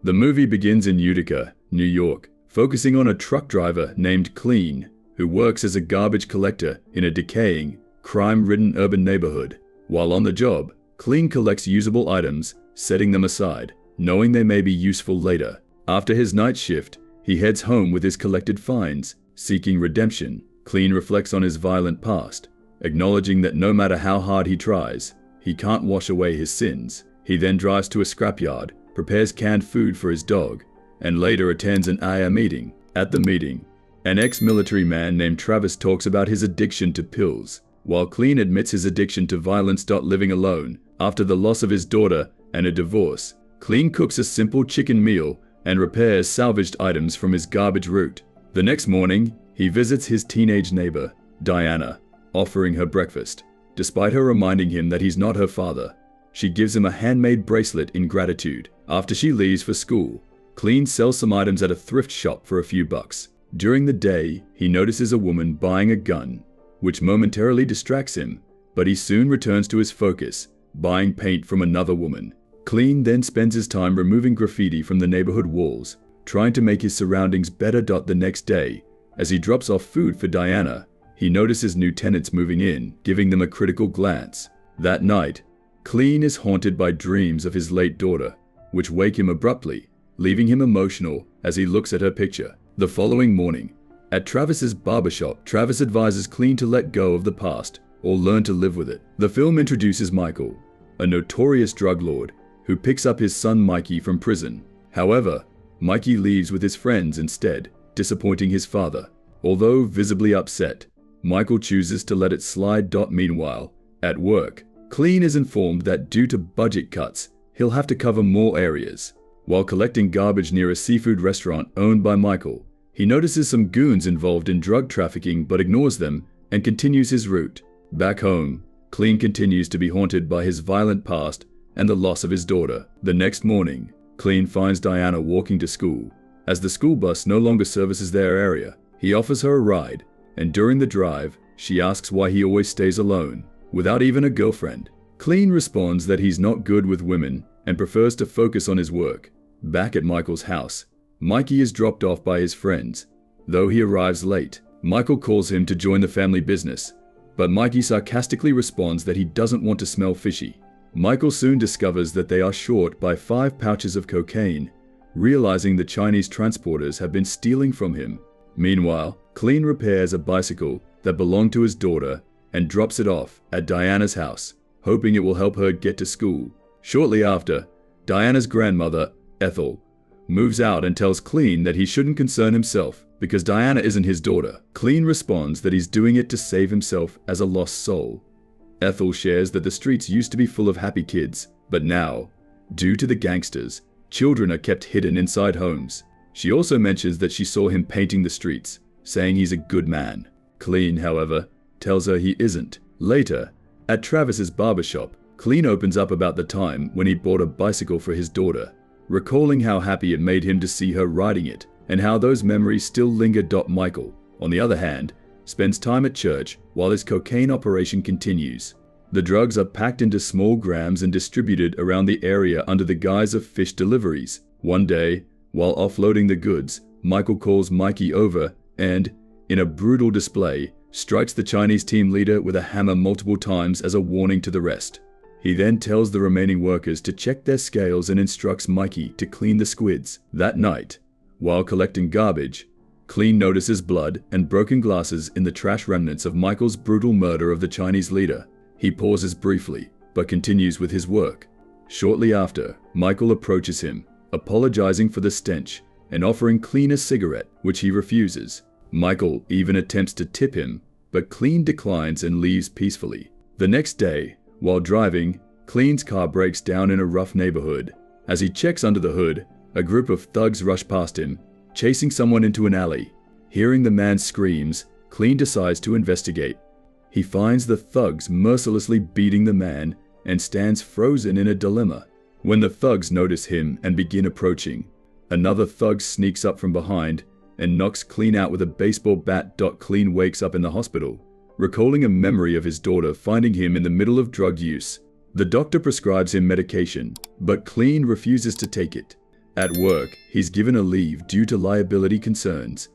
The movie begins in Utica, New York, focusing on a truck driver named Clean, who works as a garbage collector in a decaying, crime-ridden urban neighborhood. While on the job, Clean collects usable items, setting them aside, knowing they may be useful later. After his night shift, he heads home with his collected finds, seeking redemption. Clean reflects on his violent past, acknowledging that no matter how hard he tries, he can't wash away his sins. He then drives to a scrapyard, prepares canned food for his dog, and later attends an AA meeting. At the meeting, an ex-military man named Travis talks about his addiction to pills, while Clean admits his addiction to violence. Living alone, after the loss of his daughter and a divorce, Clean cooks a simple chicken meal and repairs salvaged items from his garbage route. The next morning, he visits his teenage neighbor, Diana, offering her breakfast. Despite her reminding him that he's not her father, she gives him a handmade bracelet in gratitude. After she leaves for school, Clean sells some items at a thrift shop for a few bucks. During the day, he notices a woman buying a gun, which momentarily distracts him, but he soon returns to his focus, buying paint from another woman. Clean then spends his time removing graffiti from the neighborhood walls, trying to make his surroundings better. The next day, as he drops off food for Diana, he notices new tenants moving in, giving them a critical glance. That night, Clean is haunted by dreams of his late daughter, which wake him abruptly, leaving him emotional as he looks at her picture. The following morning, at Travis's barbershop, Travis advises Clean to let go of the past or learn to live with it. The film introduces Michael, a notorious drug lord who picks up his son Mikey from prison. However, Mikey leaves with his friends instead, disappointing his father. Although visibly upset, Michael chooses to let it slide. Meanwhile, at work, Clean is informed that due to budget cuts, he'll have to cover more areas. While collecting garbage near a seafood restaurant owned by Michael, he notices some goons involved in drug trafficking but ignores them and continues his route. Back home, Clean continues to be haunted by his violent past and the loss of his daughter. The next morning, Clean finds Diana walking to school. As the school bus no longer services their area, he offers her a ride, and during the drive, she asks why he always stays alone, without even a girlfriend. Clean responds that he's not good with women and prefers to focus on his work. Back at Michael's house, Mikey is dropped off by his friends. Though he arrives late, Michael calls him to join the family business, but Mikey sarcastically responds that he doesn't want to smell fishy. Michael soon discovers that they are short by 5 pouches of cocaine, realizing the Chinese transporters have been stealing from him. Meanwhile, Clean repairs a bicycle that belonged to his daughter and drops it off at Diana's house, hoping it will help her get to school. Shortly after, Diana's grandmother, Ethel, moves out and tells Clean that he shouldn't concern himself because Diana isn't his daughter. Clean responds that he's doing it to save himself as a lost soul. Ethel shares that the streets used to be full of happy kids, but now, due to the gangsters, children are kept hidden inside homes. She also mentions that she saw him painting the streets, saying he's a good man. Clean, however, tells her he isn't. Later, at Travis's barbershop, Clean opens up about the time when he bought a bicycle for his daughter, recalling how happy it made him to see her riding it, and how those memories still linger. Michael, on the other hand, spends time at church while his cocaine operation continues. The drugs are packed into small grams and distributed around the area under the guise of fish deliveries. One day, while offloading the goods, Michael calls Mikey over and, in a brutal display, strikes the Chinese team leader with a hammer multiple times as a warning to the rest. He then tells the remaining workers to check their scales and instructs Mikey to clean the squids. That night, while collecting garbage, Clean notices blood and broken glasses in the trash remnants of Michael's brutal murder of the Chinese leader. He pauses briefly, but continues with his work. Shortly after, Michael approaches him, apologizing for the stench and offering Clean a cigarette, which he refuses. Michael even attempts to tip him, but Clean declines and leaves peacefully. The next day, while driving, Clean's car breaks down in a rough neighborhood. As he checks under the hood, a group of thugs rush past him, chasing someone into an alley. Hearing the man's screams, Clean decides to investigate. He finds the thugs mercilessly beating the man and stands frozen in a dilemma. When the thugs notice him and begin approaching, another thug sneaks up from behind and knocks Clean out with a baseball bat. Clean wakes up in the hospital, recalling a memory of his daughter finding him in the middle of drug use. The doctor prescribes him medication, but Clean refuses to take it. At work, he's given a leave due to liability concerns.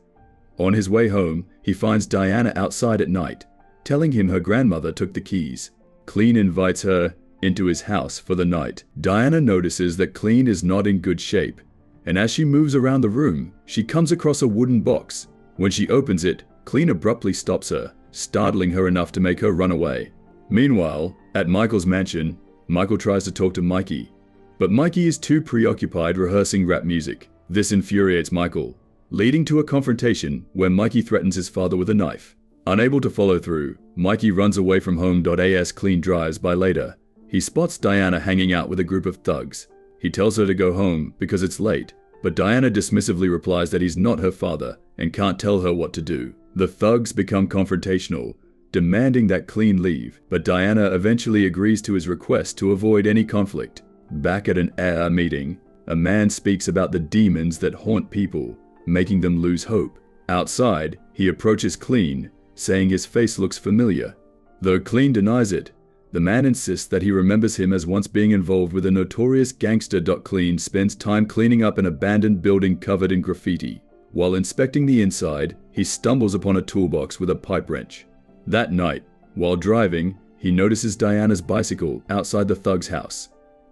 On his way home, he finds Diana outside at night, telling him her grandmother took the keys. Clean invites her into his house for the night. Diana notices that Clean is not in good shape, and as she moves around the room, she comes across a wooden box. When she opens it, Clean abruptly stops her, startling her enough to make her run away. Meanwhile, at Michael's mansion, Michael tries to talk to Mikey, but Mikey is too preoccupied rehearsing rap music. This infuriates Michael, leading to a confrontation where Mikey threatens his father with a knife. Unable to follow through, Mikey runs away from home. As Clean drives by later, he spots Diana hanging out with a group of thugs. He tells her to go home because it's late, but Diana dismissively replies that he's not her father and can't tell her what to do. The thugs become confrontational, demanding that Clean leave, but Diana eventually agrees to his request to avoid any conflict. Back at an AA meeting, a man speaks about the demons that haunt people, making them lose hope. Outside, he approaches Clean, saying his face looks familiar. Though Clean denies it, the man insists that he remembers him as once being involved with a notorious gangster. Clean spends time cleaning up an abandoned building covered in graffiti. While inspecting the inside, he stumbles upon a toolbox with a pipe wrench. That night, while driving, he notices Diana's bicycle outside the thug's house.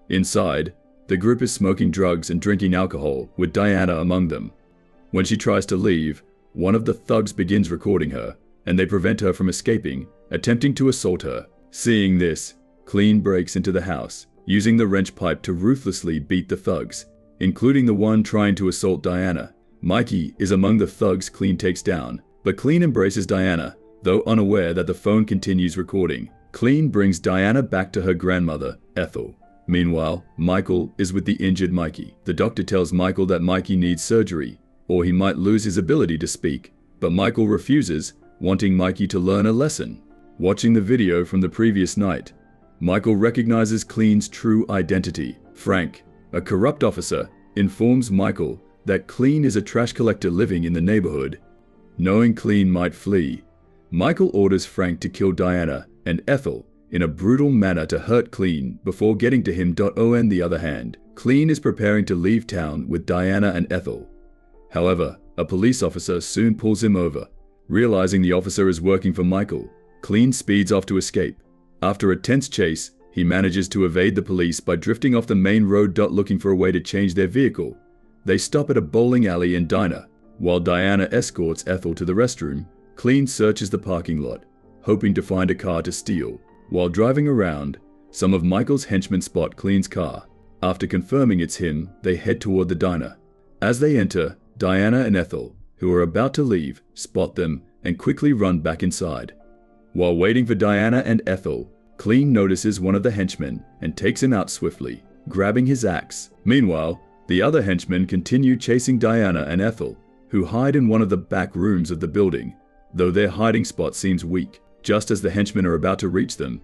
Inside, the group is smoking drugs and drinking alcohol, with Diana among them. When she tries to leave, one of the thugs begins recording her, and they prevent her from escaping, attempting to assault her. Seeing this, Clean breaks into the house, using the wrench pipe to ruthlessly beat the thugs, including the one trying to assault Diana. Mikey is among the thugs Clean takes down, but Clean embraces Diana, though unaware that the phone continues recording. Clean brings Diana back to her grandmother, Ethel. Meanwhile, Michael is with the injured Mikey. The doctor tells Michael that Mikey needs surgery, or he might lose his ability to speak, but Michael refuses, wanting Mikey to learn a lesson. Watching the video from the previous night, Michael recognizes Clean's true identity. Frank, a corrupt officer, informs Michael that Clean is a trash collector living in the neighborhood. Knowing Clean might flee, Michael orders Frank to kill Diana and Ethel in a brutal manner to hurt Clean before getting to him. On the other hand, Clean is preparing to leave town with Diana and Ethel. However, a police officer soon pulls him over. Realizing the officer is working for Michael, Clean speeds off to escape. After a tense chase, he manages to evade the police by drifting off the main road. Looking for a way to change their vehicle, they stop at a bowling alley and diner. While Diana escorts Ethel to the restroom, Clean searches the parking lot, hoping to find a car to steal. While driving around, some of Michael's henchmen spot Clean's car. After confirming it's him, they head toward the diner. As they enter, Diana and Ethel, who are about to leave, spot them and quickly run back inside. While waiting for Diana and Ethel, Clean notices one of the henchmen and takes him out swiftly, grabbing his axe. Meanwhile, the other henchmen continue chasing Diana and Ethel, who hide in one of the back rooms of the building, though their hiding spot seems weak. Just as the henchmen are about to reach them,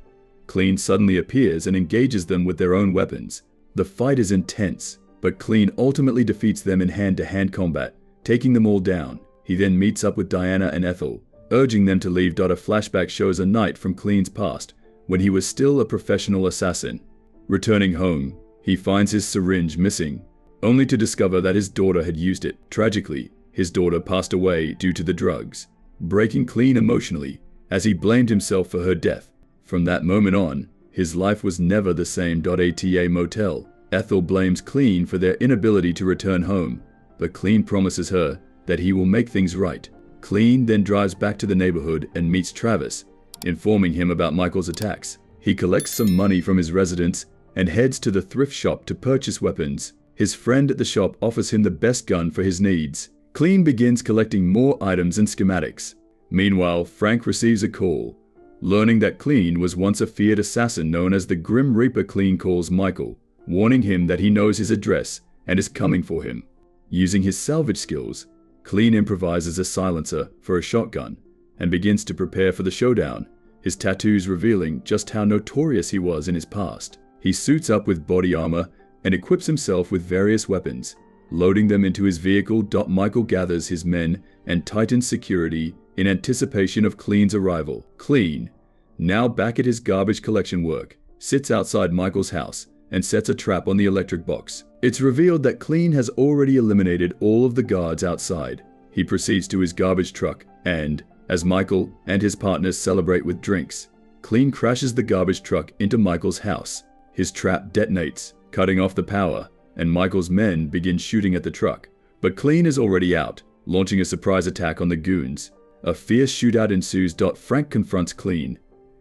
Clean suddenly appears and engages them with their own weapons. The fight is intense, but Clean ultimately defeats them in hand-to-hand combat, taking them all down. He then meets up with Diana and Ethel, urging them to leave. A flashback shows a night from Clean's past, when he was still a professional assassin. Returning home, he finds his syringe missing, only to discover that his daughter had used it. Tragically, his daughter passed away due to the drugs, breaking Clean emotionally, as he blamed himself for her death. From that moment on, his life was never the same. Ata motel. Ethel blames Clean for their inability to return home, but Clean promises her that he will make things right. Clean then drives back to the neighborhood and meets Travis, informing him about Michael's attacks. He collects some money from his residence and heads to the thrift shop to purchase weapons. His friend at the shop offers him the best gun for his needs. Clean begins collecting more items and schematics. Meanwhile, Frank receives a call, learning that Clean was once a feared assassin known as the Grim Reaper. Clean calls Michael, warning him that he knows his address and is coming for him. Using his salvage skills, Clean improvises a silencer for a shotgun and begins to prepare for the showdown, his tattoos revealing just how notorious he was in his past. He suits up with body armor and equips himself with various weapons, loading them into his vehicle. Michael gathers his men and tightens security in anticipation of Clean's arrival. Clean, now back at his garbage collection work, sits outside Michael's house and sets a trap on the electric box. It's revealed that Clean has already eliminated all of the guards outside. He proceeds to his garbage truck and, as Michael and his partners celebrate with drinks, Clean crashes the garbage truck into Michael's house. His trap detonates, cutting off the power, and Michael's men begin shooting at the truck. But Clean is already out, launching a surprise attack on the goons. A fierce shootout ensues. Frank confronts Clean,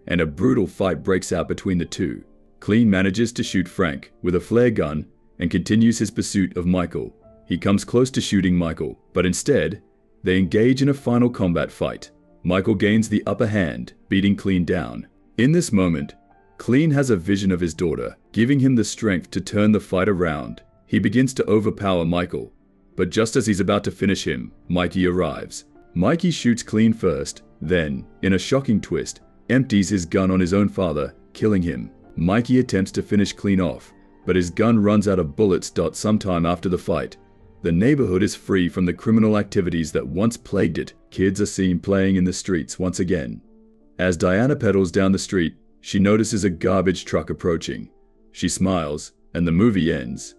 and a brutal fight breaks out between the two. Clean manages to shoot Frank with a flare gun and continues his pursuit of Michael. He comes close to shooting Michael, but instead, they engage in a final combat fight. Michael gains the upper hand, beating Clean down. In this moment, Clean has a vision of his daughter, giving him the strength to turn the fight around. He begins to overpower Michael, but just as he's about to finish him, Mikey arrives. Mikey shoots Clean first, then, in a shocking twist, empties his gun on his own father, killing him. Mikey attempts to finish Clean off, but his gun runs out of bullets. Sometime after the fight, the neighborhood is free from the criminal activities that once plagued it. Kids are seen playing in the streets once again. As Diana pedals down the street, she notices a garbage truck approaching. She smiles, and the movie ends.